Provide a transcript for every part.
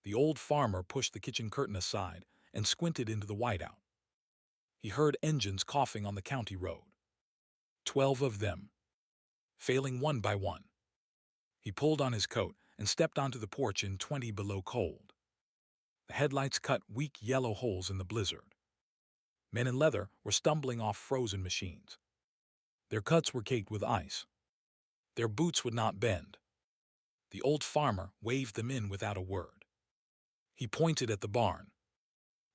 The old farmer pushed the kitchen curtain aside and squinted into the whiteout. He heard engines coughing on the county road. 12 of them, failing one by one. He pulled on his coat and stepped onto the porch in 20 below cold. The headlights cut weak yellow holes in the blizzard. Men in leather were stumbling off frozen machines. Their cuts were caked with ice. Their boots would not bend. The old farmer waved them in without a word. He pointed at the barn.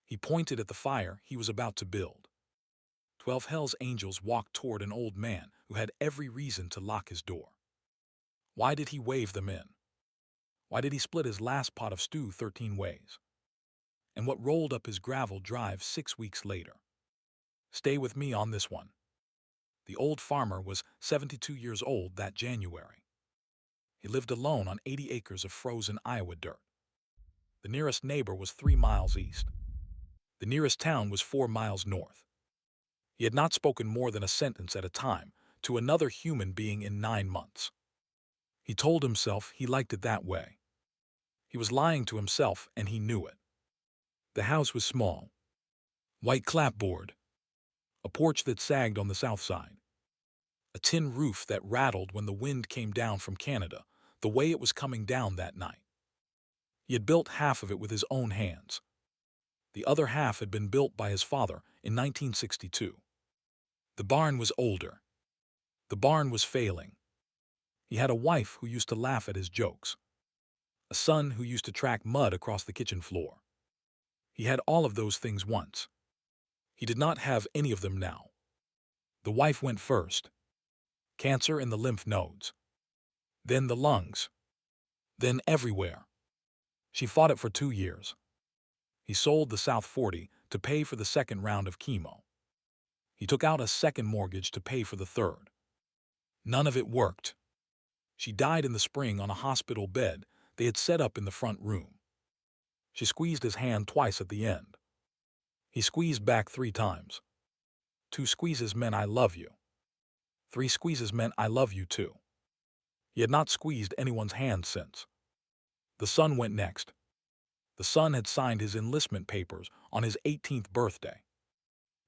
He pointed at the fire he was about to build. 12 Hell's Angels walked toward an old man who had every reason to lock his door. Why did he wave them in? Why did he split his last pot of stew 13 ways? And what rolled up his gravel drive 6 weeks later? Stay with me on this one. The old farmer was 72 years old that January. He lived alone on 80 acres of frozen Iowa dirt. The nearest neighbor was 3 miles east. The nearest town was 4 miles north. He had not spoken more than a sentence at a time to another human being in 9 months. He told himself he liked it that way. He was lying to himself, and he knew it. The house was small. White clapboard. A porch that sagged on the south side. A tin roof that rattled when the wind came down from Canada, the way it was coming down that night. He had built half of it with his own hands. The other half had been built by his father in 1962. The barn was older. The barn was failing. He had a wife who used to laugh at his jokes. A son who used to track mud across the kitchen floor. He had all of those things once. He did not have any of them now. The wife went first. Cancer in the lymph nodes. Then the lungs. Then everywhere. She fought it for 2 years. He sold the South 40 to pay for the second round of chemo. He took out a second mortgage to pay for the third. None of it worked. She died in the spring on a hospital bed they had set up in the front room. She squeezed his hand twice at the end. He squeezed back 3 times. 2 squeezes meant I love you. 3 squeezes meant I love you too. He had not squeezed anyone's hand since. The son went next. The son had signed his enlistment papers on his 18th birthday.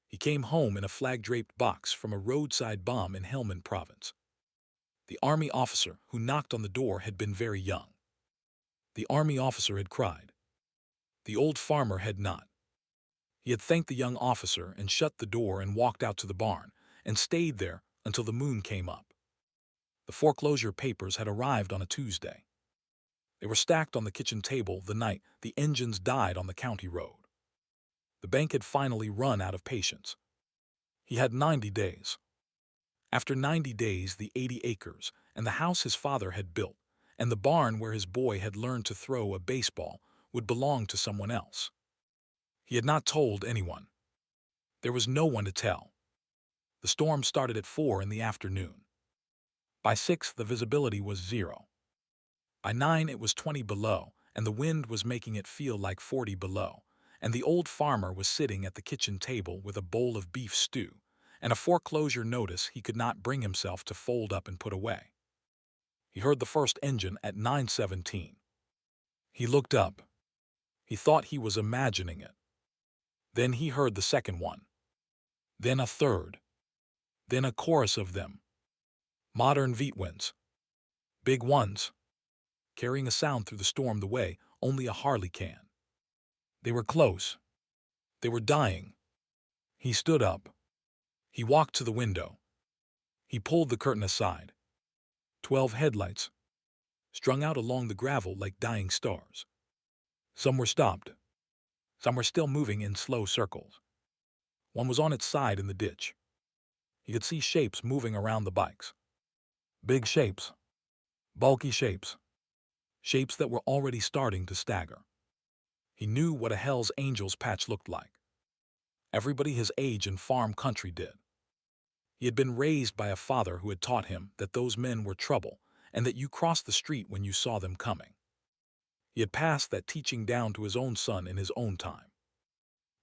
He came home in a flag-draped box from a roadside bomb in Helmand Province. The army officer who knocked on the door had been very young. The army officer had cried. The old farmer had not. He had thanked the young officer and shut the door and walked out to the barn and stayed there until the moon came up. The foreclosure papers had arrived on a Tuesday. They were stacked on the kitchen table the night the engines died on the county road. The bank had finally run out of patience. He had 90 days. After 90 days, the 80 acres and the house his father had built and the barn where his boy had learned to throw a baseball would belong to someone else. He had not told anyone. There was no one to tell. The storm started at 4 in the afternoon. By 6, the visibility was 0. By 9, it was 20 below, and the wind was making it feel like 40 below, and the old farmer was sitting at the kitchen table with a bowl of beef stew and a foreclosure notice he could not bring himself to fold up and put away. He heard the first engine at 9:17. He looked up. He thought he was imagining it. Then he heard the second one. Then a third. Then a chorus of them. Modern Vitwins. Big ones. Carrying a sound through the storm the way only a Harley can. They were close. They were dying. He stood up. He walked to the window. He pulled the curtain aside. 12 headlights, strung out along the gravel like dying stars. Some were stopped. Some were still moving in slow circles. One was on its side in the ditch. He could see shapes moving around the bikes. Big shapes. Bulky shapes. Shapes that were already starting to stagger. He knew what a Hell's Angels patch looked like. Everybody his age in farm country did. He had been raised by a father who had taught him that those men were trouble and that you crossed the street when you saw them coming. He had passed that teaching down to his own son in his own time.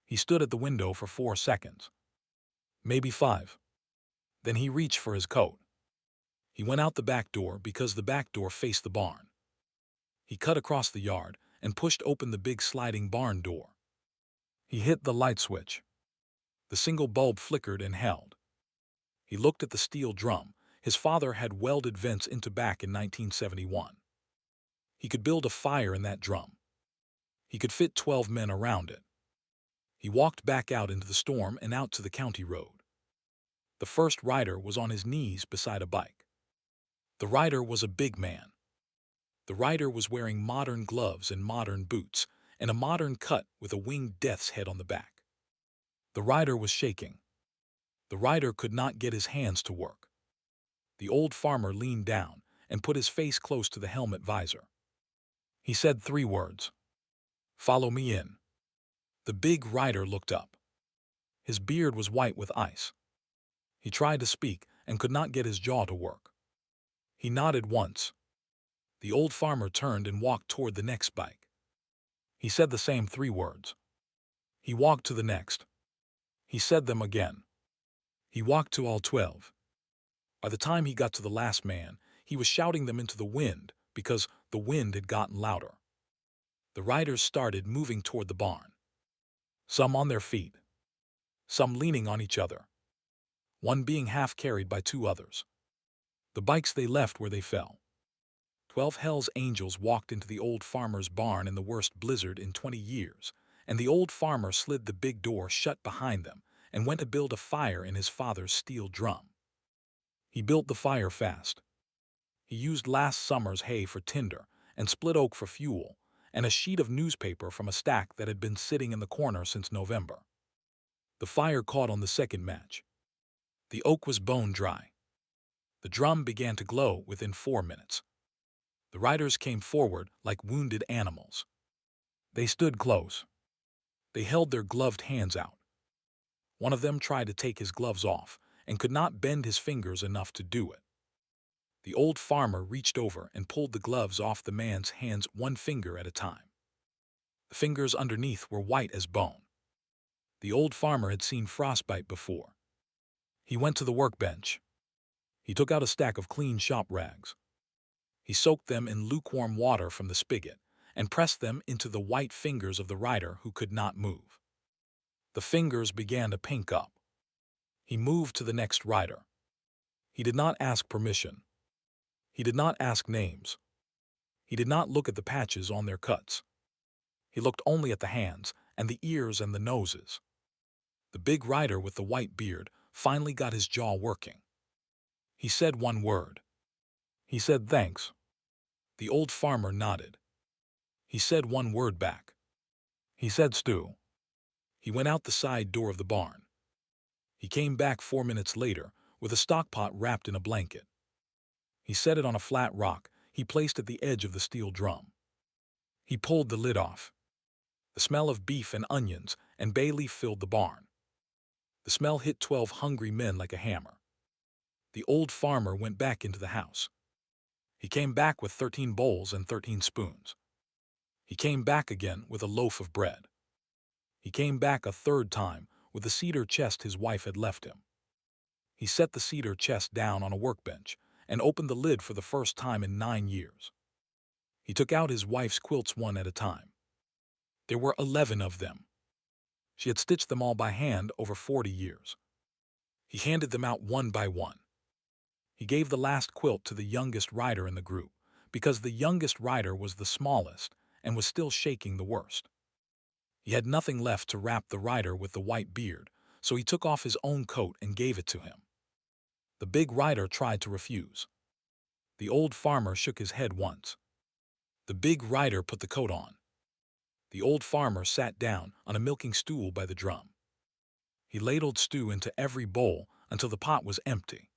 He stood at the window for 4 seconds. Maybe 5. Then he reached for his coat. He went out the back door because the back door faced the barn. He cut across the yard and pushed open the big sliding barn door. He hit the light switch. The single bulb flickered and held. He looked at the steel drum. His father had welded vents into back in 1971. He could build a fire in that drum. He could fit 12 men around it. He walked back out into the storm and out to the county road. The first rider was on his knees beside a bike. The rider was a big man. The rider was wearing modern gloves and modern boots, and a modern cut with a winged death's head on the back. The rider was shaking. The rider could not get his hands to work. The old farmer leaned down and put his face close to the helmet visor. He said 3 words. "Follow me in." The big rider looked up. His beard was white with ice. He tried to speak and could not get his jaw to work. He nodded once. The old farmer turned and walked toward the next bike. He said the same 3 words. He walked to the next. He said them again. He walked to all 12. By the time he got to the last man, he was shouting them into the wind because the wind had gotten louder. The riders started moving toward the barn. Some on their feet. Some leaning on each other. One being half carried by 2 others. The bikes they left where they fell. 12 Hell's Angels walked into the old farmer's barn in the worst blizzard in 20 years, and the old farmer slid the big door shut behind them and went to build a fire in his father's steel drum. He built the fire fast. He used last summer's hay for tinder and split oak for fuel, and a sheet of newspaper from a stack that had been sitting in the corner since November. The fire caught on the second match. The oak was bone dry. The drum began to glow within 4 minutes. The riders came forward like wounded animals. They stood close. They held their gloved hands out. One of them tried to take his gloves off and could not bend his fingers enough to do it. The old farmer reached over and pulled the gloves off the man's hands 1 finger at a time. The fingers underneath were white as bone. The old farmer had seen frostbite before. He went to the workbench. He took out a stack of clean shop rags. He soaked them in lukewarm water from the spigot and pressed them into the white fingers of the rider who could not move. The fingers began to pink up. He moved to the next rider. He did not ask permission. He did not ask names. He did not look at the patches on their cuts. He looked only at the hands and the ears and the noses. The big rider with the white beard finally got his jaw working. He said 1 word. He said thanks. The old farmer nodded. He said 1 word back. He said stew. He went out the side door of the barn. He came back 4 minutes later with a stockpot wrapped in a blanket. He set it on a flat rock he placed at the edge of the steel drum. He pulled the lid off. The smell of beef and onions and bay leaf filled the barn. The smell hit 12 hungry men like a hammer. The old farmer went back into the house. He came back with 13 bowls and 13 spoons. He came back again with a loaf of bread. He came back a 3rd time with the cedar chest his wife had left him. He set the cedar chest down on a workbench and opened the lid for the first time in 9 years. He took out his wife's quilts 1 at a time. There were 11 of them. She had stitched them all by hand over 40 years. He handed them out 1 by 1. He gave the last quilt to the youngest rider in the group, because the youngest rider was the smallest and was still shaking the worst. He had nothing left to wrap the rider with the white beard, so he took off his own coat and gave it to him. The big rider tried to refuse. The old farmer shook his head once. The big rider put the coat on. The old farmer sat down on a milking stool by the drum. He ladled stew into every bowl until the pot was empty.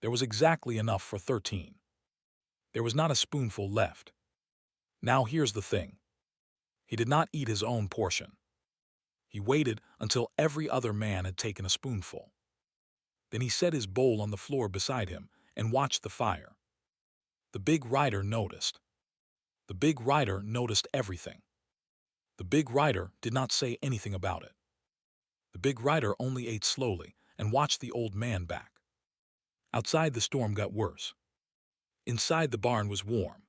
There was exactly enough for 13. There was not a spoonful left. Now here's the thing. He did not eat his own portion. He waited until every other man had taken a spoonful. Then he set his bowl on the floor beside him and watched the fire. The big rider noticed. The big rider noticed everything. The big rider did not say anything about it. The big rider only ate slowly and watched the old man back. Outside, the storm got worse. Inside, the barn was warm.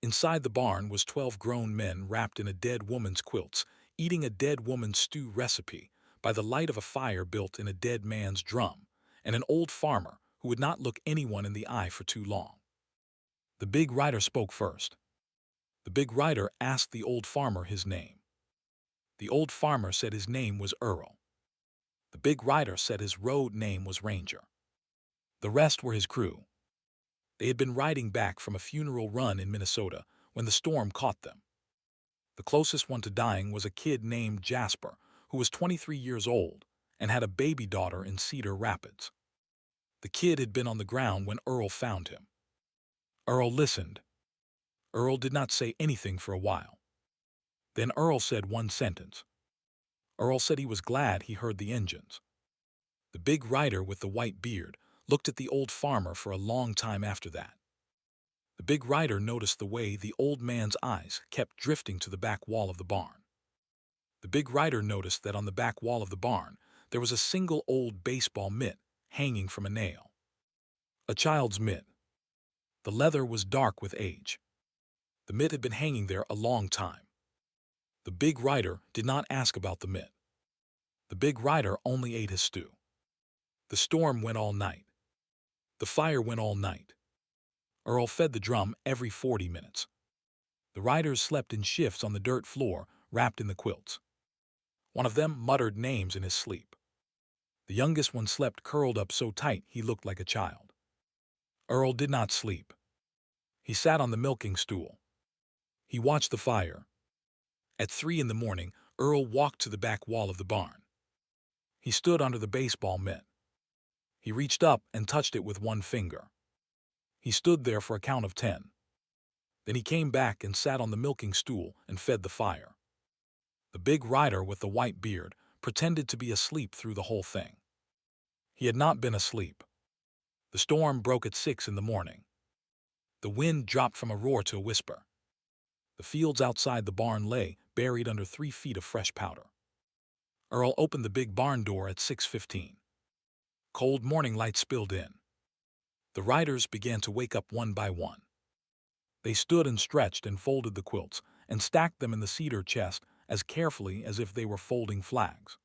Inside the barn was 12 grown men wrapped in a dead woman's quilts, eating a dead woman's stew recipe by the light of a fire built in a dead man's drum, and an old farmer who would not look anyone in the eye for too long. The big rider spoke first. The big rider asked the old farmer his name. The old farmer said his name was Earl. The big rider said his road name was Ranger. The rest were his crew. They had been riding back from a funeral run in Minnesota when the storm caught them. The closest one to dying was a kid named Jasper, who was 23 years old and had a baby daughter in Cedar Rapids. The kid had been on the ground when Earl found him. Earl listened. Earl did not say anything for a while. Then Earl said one sentence. Earl said he was glad he heard the engines. The big rider with the white beard looked at the old farmer for a long time after that. The big rider noticed the way the old man's eyes kept drifting to the back wall of the barn. The big rider noticed that on the back wall of the barn there was a single old baseball mitt hanging from a nail. A child's mitt. The leather was dark with age. The mitt had been hanging there a long time. The big rider did not ask about the mitt. The big rider only ate his stew. The storm went all night. The fire went all night. Earl fed the drum every 40 minutes. The riders slept in shifts on the dirt floor, wrapped in the quilts. One of them muttered names in his sleep. The youngest one slept curled up so tight he looked like a child. Earl did not sleep. He sat on the milking stool. He watched the fire. At 3 in the morning, Earl walked to the back wall of the barn. He stood under the baseball mitt. He reached up and touched it with one finger. He stood there for a count of 10. Then he came back and sat on the milking stool and fed the fire. The big rider with the white beard pretended to be asleep through the whole thing. He had not been asleep. The storm broke at 6 in the morning. The wind dropped from a roar to a whisper. The fields outside the barn lay buried under 3 feet of fresh powder. Earl opened the big barn door at 6:15. Cold morning light spilled in. The riders began to wake up one by one. They stood and stretched and folded the quilts and stacked them in the cedar chest as carefully as if they were folding flags.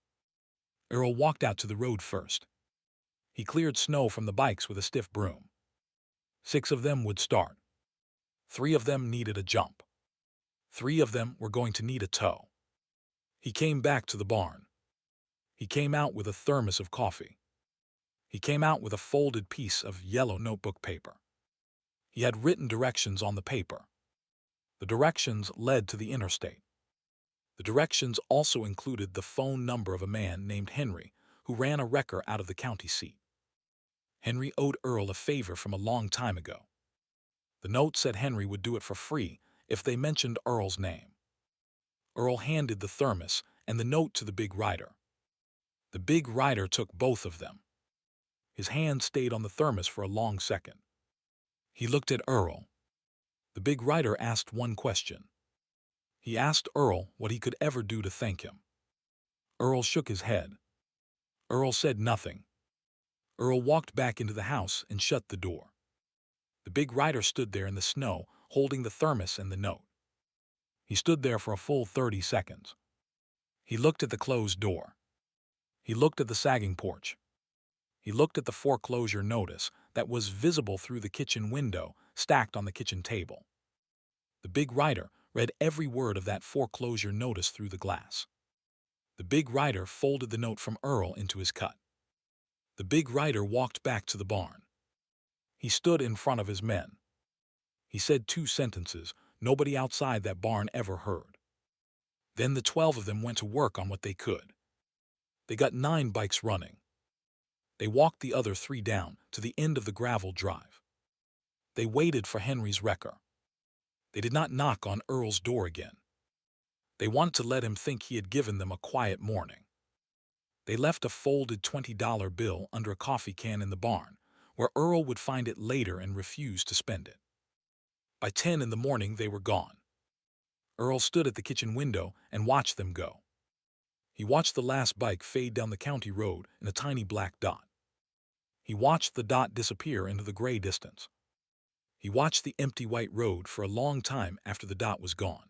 Earl walked out to the road first. He cleared snow from the bikes with a stiff broom. 6 of them would start. 3 of them needed a jump. 3 of them were going to need a tow. He came back to the barn. He came out with a thermos of coffee. He came out with a folded piece of yellow notebook paper. He had written directions on the paper. The directions led to the interstate. The directions also included the phone number of a man named Henry, who ran a wrecker out of the county seat. Henry owed Earl a favor from a long time ago. The note said Henry would do it for free if they mentioned Earl's name. Earl handed the thermos and the note to the big rider. The big rider took both of them. His hand stayed on the thermos for a long second. He looked at Earl. The big rider asked one question. He asked Earl what he could ever do to thank him. Earl shook his head. Earl said nothing. Earl walked back into the house and shut the door. The big rider stood there in the snow, holding the thermos and the note. He stood there for a full 30 seconds. He looked at the closed door. He looked at the sagging porch. He looked at the foreclosure notice that was visible through the kitchen window stacked on the kitchen table. The big rider read every word of that foreclosure notice through the glass. The big rider folded the note from Earl into his cut. The big rider walked back to the barn. He stood in front of his men. He said 2 sentences nobody outside that barn ever heard. Then the 12 of them went to work on what they could. They got 9 bikes running. They walked the other 3 down to the end of the gravel drive. They waited for Henry's wrecker. They did not knock on Earl's door again. They wanted to let him think he had given them a quiet morning. They left a folded $20 bill under a coffee can in the barn, where Earl would find it later and refuse to spend it. By 10 in the morning they were gone. Earl stood at the kitchen window and watched them go. He watched the last bike fade down the county road in a tiny black dot. He watched the dot disappear into the gray distance. He watched the empty white road for a long time after the dot was gone.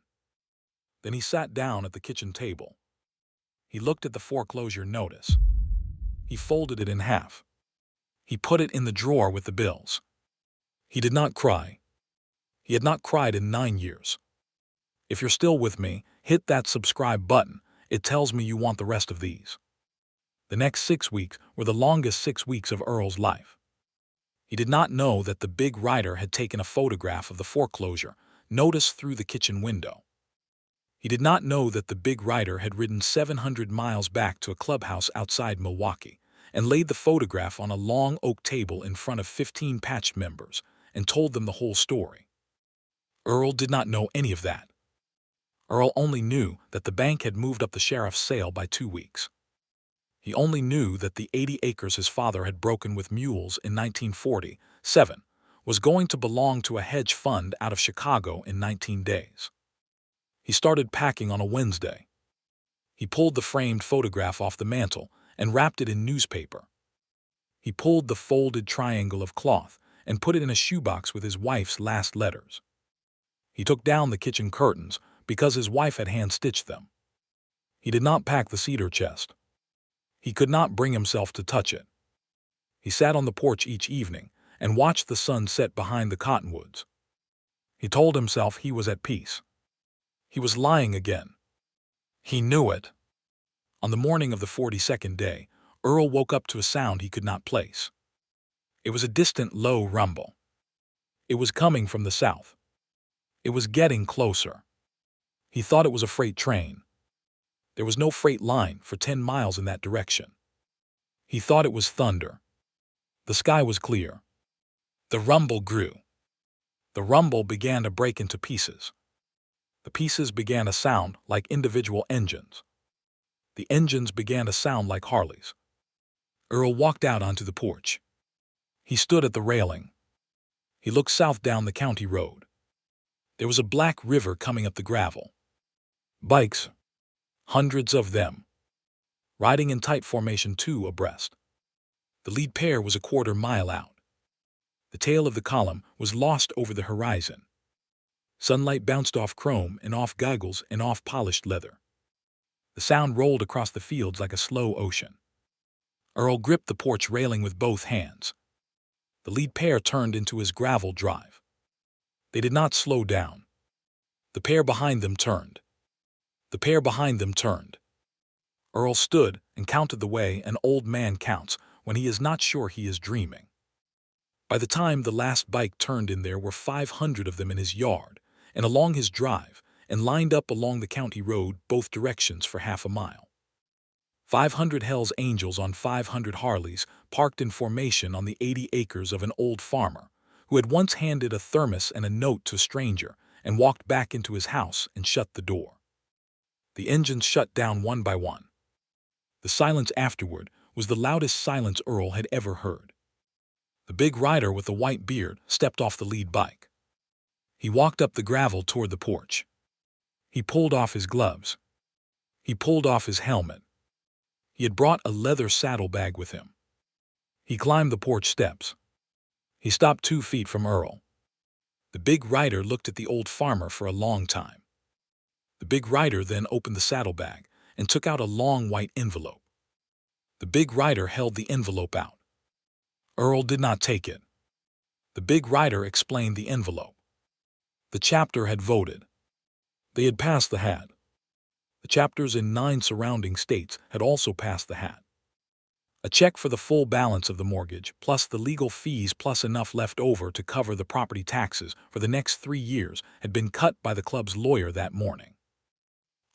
Then he sat down at the kitchen table. He looked at the foreclosure notice. He folded it in half. He put it in the drawer with the bills. He did not cry. He had not cried in 9 years. If you're still with me, hit that subscribe button. It tells me you want the rest of these. The next 6 weeks were the longest 6 weeks of Earl's life. He did not know that the big writer had taken a photograph of the foreclosure notice through the kitchen window. He did not know that the big writer had ridden 700 miles back to a clubhouse outside Milwaukee and laid the photograph on a long oak table in front of 15 patch members and told them the whole story. Earl did not know any of that. Earl only knew that the bank had moved up the sheriff's sale by 2 weeks. He only knew that the 80 acres his father had broken with mules in 1947 was going to belong to a hedge fund out of Chicago in 19 days. He started packing on a Wednesday. He pulled the framed photograph off the mantel and wrapped it in newspaper. He pulled the folded triangle of cloth and put it in a shoebox with his wife's last letters. He took down the kitchen curtains because his wife had hand-stitched them. He did not pack the cedar chest. He could not bring himself to touch it. He sat on the porch each evening and watched the sun set behind the cottonwoods. He told himself he was at peace. He was lying again. He knew it. On the morning of the 42nd day, Earl woke up to a sound he could not place. It was a distant, low rumble. It was coming from the south. It was getting closer. He thought it was a freight train. There was no freight line for 10 miles in that direction. He thought it was thunder. The sky was clear. The rumble grew. The rumble began to break into pieces. The pieces began to sound like individual engines. The engines began to sound like Harleys. Earl walked out onto the porch. He stood at the railing. He looked south down the county road. There was a black river coming up the gravel. Bikes, hundreds of them, riding in tight formation 2 abreast. The lead pair was a quarter mile out. The tail of the column was lost over the horizon. Sunlight bounced off chrome and off goggles and off polished leather. The sound rolled across the fields like a slow ocean. Earl gripped the porch railing with both hands. The lead pair turned into his gravel drive. They did not slow down. The pair behind them turned. The pair behind them turned. Earl stood and counted the way an old man counts when he is not sure he is dreaming. By the time the last bike turned in, there were 500 of them in his yard and along his drive and lined up along the county road both directions for half a mile. 500 Hells Angels on 500 Harleys parked in formation on the 80 acres of an old farmer who had once handed a thermos and a note to a stranger and walked back into his house and shut the door. The engines shut down one by one. The silence afterward was the loudest silence Earl had ever heard. The big rider with the white beard stepped off the lead bike. He walked up the gravel toward the porch. He pulled off his gloves. He pulled off his helmet. He had brought a leather saddlebag with him. He climbed the porch steps. He stopped 2 feet from Earl. The big rider looked at the old farmer for a long time. The big rider then opened the saddlebag and took out a long white envelope. The big rider held the envelope out. Earl did not take it. The big rider explained the envelope. The chapter had voted. They had passed the hat. The chapters in 9 surrounding states had also passed the hat. A check for the full balance of the mortgage, plus the legal fees, plus enough left over to cover the property taxes for the next 3 years, had been cut by the club's lawyer that morning.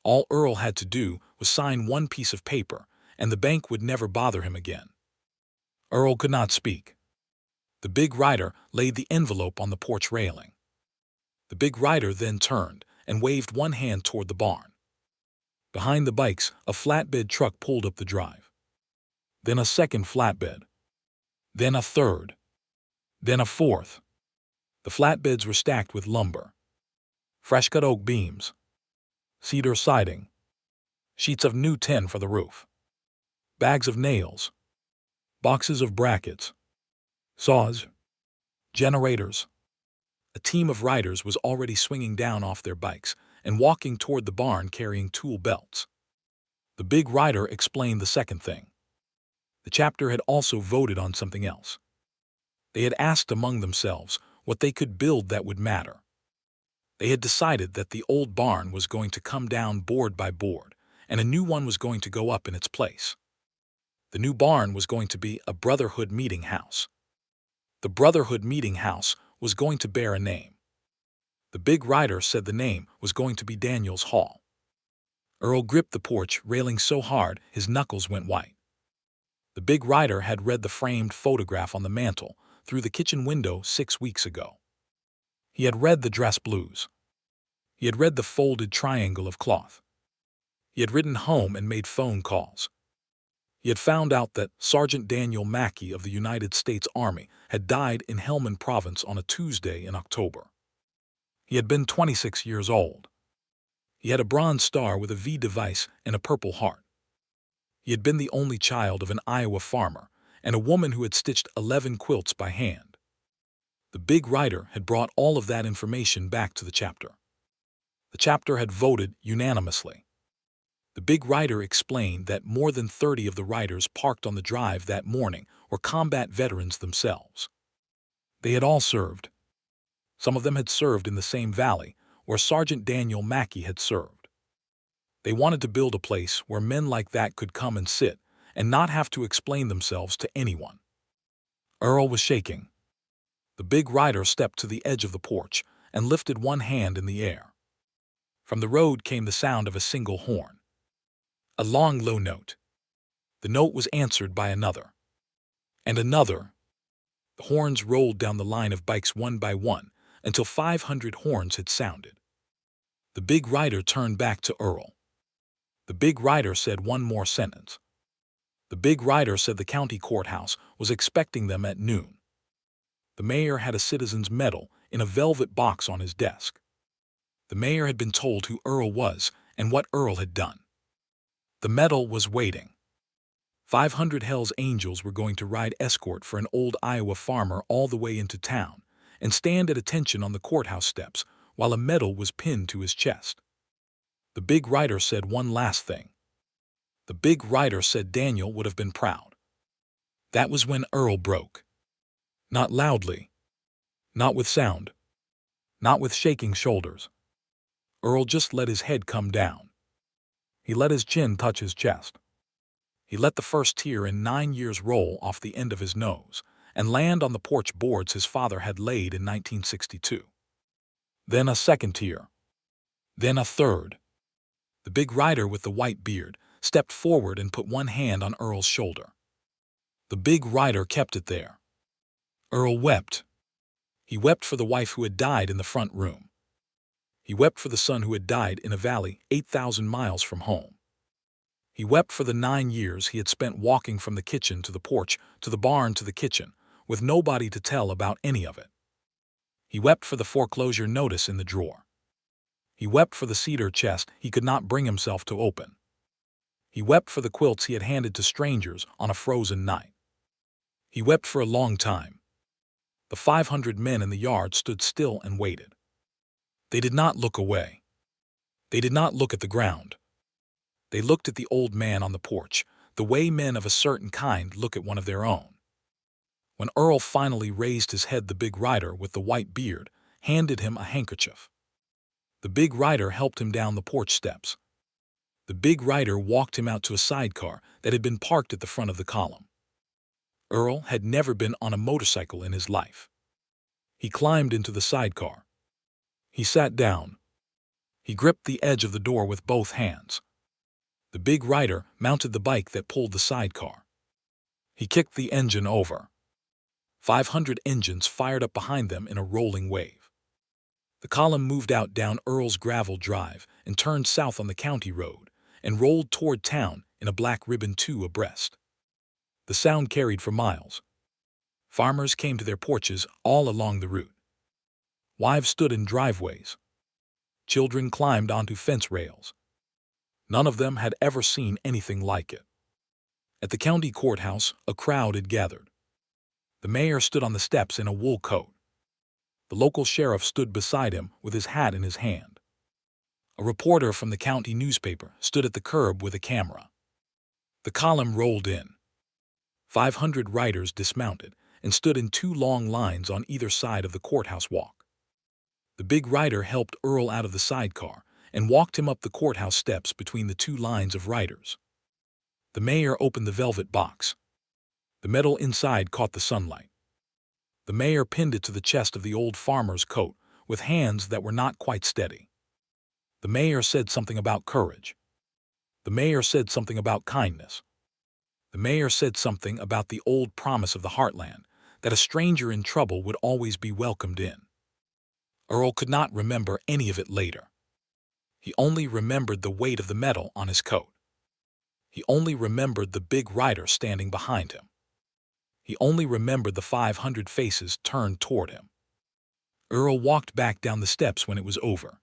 All Earl had to do was sign one piece of paper, and the bank would never bother him again. Earl could not speak. The big rider laid the envelope on the porch railing. The big rider then turned and waved one hand toward the barn. Behind the bikes, a flatbed truck pulled up the drive. Then a second flatbed. Then a third. Then a fourth. The flatbeds were stacked with lumber. Fresh-cut oak beams. Cedar siding. Sheets of new tin for the roof. Bags of nails. Boxes of brackets. Saws. Generators. A team of riders was already swinging down off their bikes and walking toward the barn carrying tool belts. The big rider explained the second thing. The chapter had also voted on something else. They had asked among themselves what they could build that would matter. They had decided that the old barn was going to come down board by board, and a new one was going to go up in its place. The new barn was going to be a Brotherhood meeting house. The Brotherhood meeting house was going to bear a name. The big rider said the name was going to be Daniel's Hall. Earl gripped the porch railing so hard his knuckles went white. The big rider had read the framed photograph on the mantel through the kitchen window 6 weeks ago. He had read the dress blues. He had read the folded triangle of cloth. He had ridden home and made phone calls. He had found out that Sergeant Daniel Mackey of the United States Army had died in Helmand Province on a Tuesday in October. He had been 26 years old. He had a bronze star with a V device and a Purple Heart. He had been the only child of an Iowa farmer and a woman who had stitched 11 quilts by hand. The big rider had brought all of that information back to the chapter. The chapter had voted unanimously. The big rider explained that more than 30 of the riders parked on the drive that morning were combat veterans themselves. They had all served. Some of them had served in the same valley where Sergeant Daniel Mackey had served. They wanted to build a place where men like that could come and sit and not have to explain themselves to anyone. Earl was shaking. The big rider stepped to the edge of the porch and lifted one hand in the air. From the road came the sound of a single horn. A long, low note. The note was answered by another. And another. The horns rolled down the line of bikes one by one until 500 horns had sounded. The big rider turned back to Earl. The big rider said one more sentence. The big rider said the county courthouse was expecting them at noon. The mayor had a citizen's medal in a velvet box on his desk. The mayor had been told who Earl was and what Earl had done. The medal was waiting. 500 Hell's Angels were going to ride escort for an old Iowa farmer all the way into town and stand at attention on the courthouse steps while a medal was pinned to his chest. The big rider said one last thing. The big rider said Daniel would have been proud. That was when Earl broke. Not loudly. Not with sound. Not with shaking shoulders. Earl just let his head come down. He let his chin touch his chest. He let the first tear in 9 years roll off the end of his nose and land on the porch boards his father had laid in 1962. Then a second tear. Then a third. The big rider with the white beard stepped forward and put one hand on Earl's shoulder. The big rider kept it there. Earl wept. He wept for the wife who had died in the front room. He wept for the son who had died in a valley 8,000 miles from home. He wept for the 9 years he had spent walking from the kitchen to the porch, to the barn to the kitchen, with nobody to tell about any of it. He wept for the foreclosure notice in the drawer. He wept for the cedar chest he could not bring himself to open. He wept for the quilts he had handed to strangers on a frozen night. He wept for a long time. The 500 men in the yard stood still and waited. They did not look away. They did not look at the ground. They looked at the old man on the porch, the way men of a certain kind look at one of their own. When Earl finally raised his head, the big rider with the white beard handed him a handkerchief. The big rider helped him down the porch steps. The big rider walked him out to a sidecar that had been parked at the front of the column. Earl had never been on a motorcycle in his life. He climbed into the sidecar. He sat down. He gripped the edge of the door with both hands. The big rider mounted the bike that pulled the sidecar. He kicked the engine over. 500 engines fired up behind them in a rolling wave. The column moved out down Earl's gravel drive and turned south on the county road and rolled toward town in a black ribbon 2 abreast. The sound carried for miles. Farmers came to their porches all along the route. Wives stood in driveways. Children climbed onto fence rails. None of them had ever seen anything like it. At the county courthouse, a crowd had gathered. The mayor stood on the steps in a wool coat. The local sheriff stood beside him with his hat in his hand. A reporter from the county newspaper stood at the curb with a camera. The column rolled in. 500 riders dismounted and stood in 2 long lines on either side of the courthouse walk. The big rider helped Earl out of the sidecar and walked him up the courthouse steps between the 2 lines of riders. The mayor opened the velvet box. The metal inside caught the sunlight. The mayor pinned it to the chest of the old farmer's coat with hands that were not quite steady. The mayor said something about courage. The mayor said something about kindness. The mayor said something about the old promise of the heartland, that a stranger in trouble would always be welcomed in. Earl could not remember any of it later. He only remembered the weight of the metal on his coat. He only remembered the big rider standing behind him. He only remembered the 500 faces turned toward him. Earl walked back down the steps when it was over.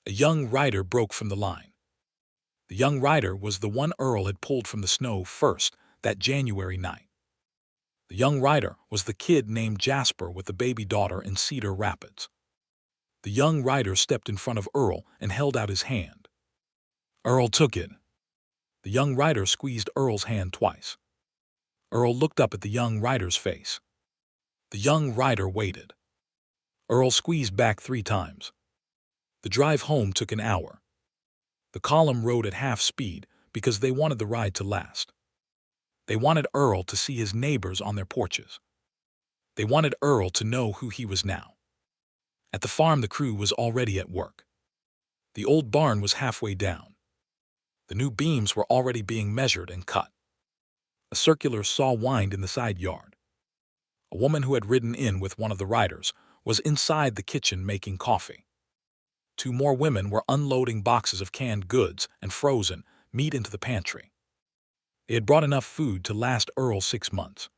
A young rider broke from the line. The young rider was the one Earl had pulled from the snow first that January night. The young rider was the kid named Jasper with the baby daughter in Cedar Rapids. The young rider stepped in front of Earl and held out his hand. Earl took it. The young rider squeezed Earl's hand twice. Earl looked up at the young rider's face. The young rider waited. Earl squeezed back 3 times. The drive home took an hour. The column rode at half speed because they wanted the ride to last. They wanted Earl to see his neighbors on their porches. They wanted Earl to know who he was now. At the farm, the crew was already at work. The old barn was halfway down. The new beams were already being measured and cut. A circular saw whined in the side yard. A woman who had ridden in with one of the riders was inside the kitchen making coffee. 2 more women were unloading boxes of canned goods and frozen meat into the pantry. They had brought enough food to last Earl 6 months.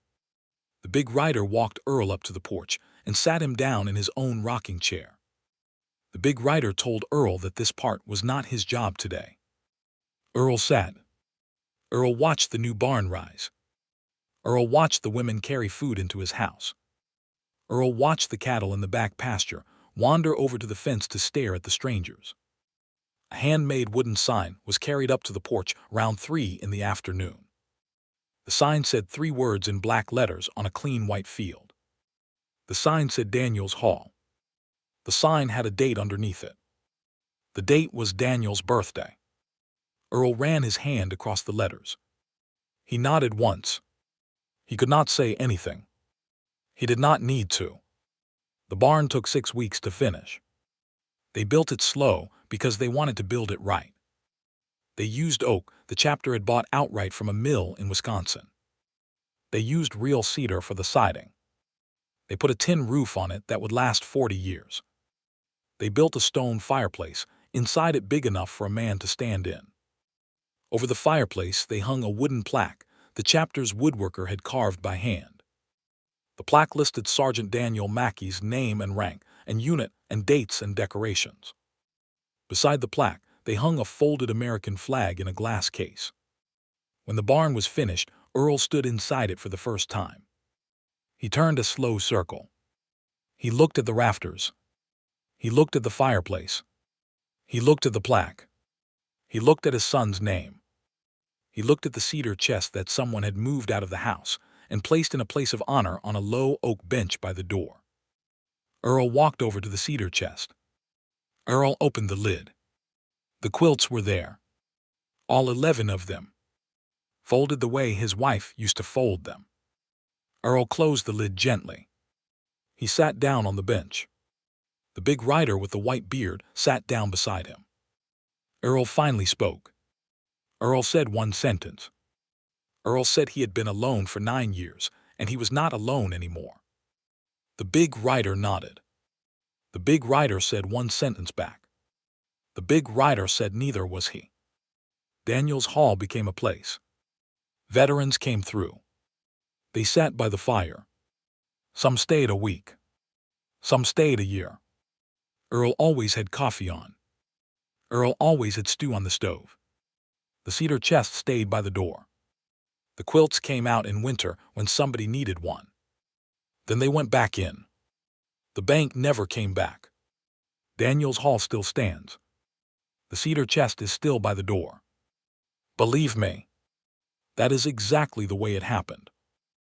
The big rider walked Earl up to the porch and sat him down in his own rocking chair. The big rider told Earl that this part was not his job today. Earl sat. Earl watched the new barn rise. Earl watched the women carry food into his house. Earl watched the cattle in the back pasture wander over to the fence to stare at the strangers. A handmade wooden sign was carried up to the porch around 3 in the afternoon. The sign said 3 words in black letters on a clean white field. The sign said Daniel's Hall. The sign had a date underneath it. The date was Daniel's birthday. Earl ran his hand across the letters. He nodded once. He could not say anything. He did not need to. The barn took 6 weeks to finish. They built it slow because they wanted to build it right. They used oak the chapter had bought outright from a mill in Wisconsin. They used real cedar for the siding. They put a tin roof on it that would last 40 years. They built a stone fireplace, inside it big enough for a man to stand in. Over the fireplace they hung a wooden plaque the chapter's woodworker had carved by hand. The plaque listed Sergeant Daniel Mackey's name and rank and unit and dates and decorations. Beside the plaque, they hung a folded American flag in a glass case. When the barn was finished, Earl stood inside it for the first time. He turned a slow circle. He looked at the rafters. He looked at the fireplace. He looked at the plaque. He looked at his son's name. He looked at the cedar chest that someone had moved out of the house and placed in a place of honor on a low oak bench by the door. Earl walked over to the cedar chest. Earl opened the lid. The quilts were there. All 11 of them. Folded the way his wife used to fold them. Earl closed the lid gently. He sat down on the bench. The big rider with the white beard sat down beside him. Earl finally spoke. Earl said one sentence. Earl said he had been alone for 9 years, and he was not alone anymore. The big rider nodded. The big rider said one sentence back. The big rider said neither was he. Daniel's Hall became a place. Veterans came through. They sat by the fire. Some stayed a week. Some stayed a year. Earl always had coffee on. Earl always had stew on the stove. The cedar chest stayed by the door. The quilts came out in winter when somebody needed one. Then they went back in. The bank never came back. Daniel's hall still stands. The cedar chest is still by the door. Believe me, that is exactly the way it happened.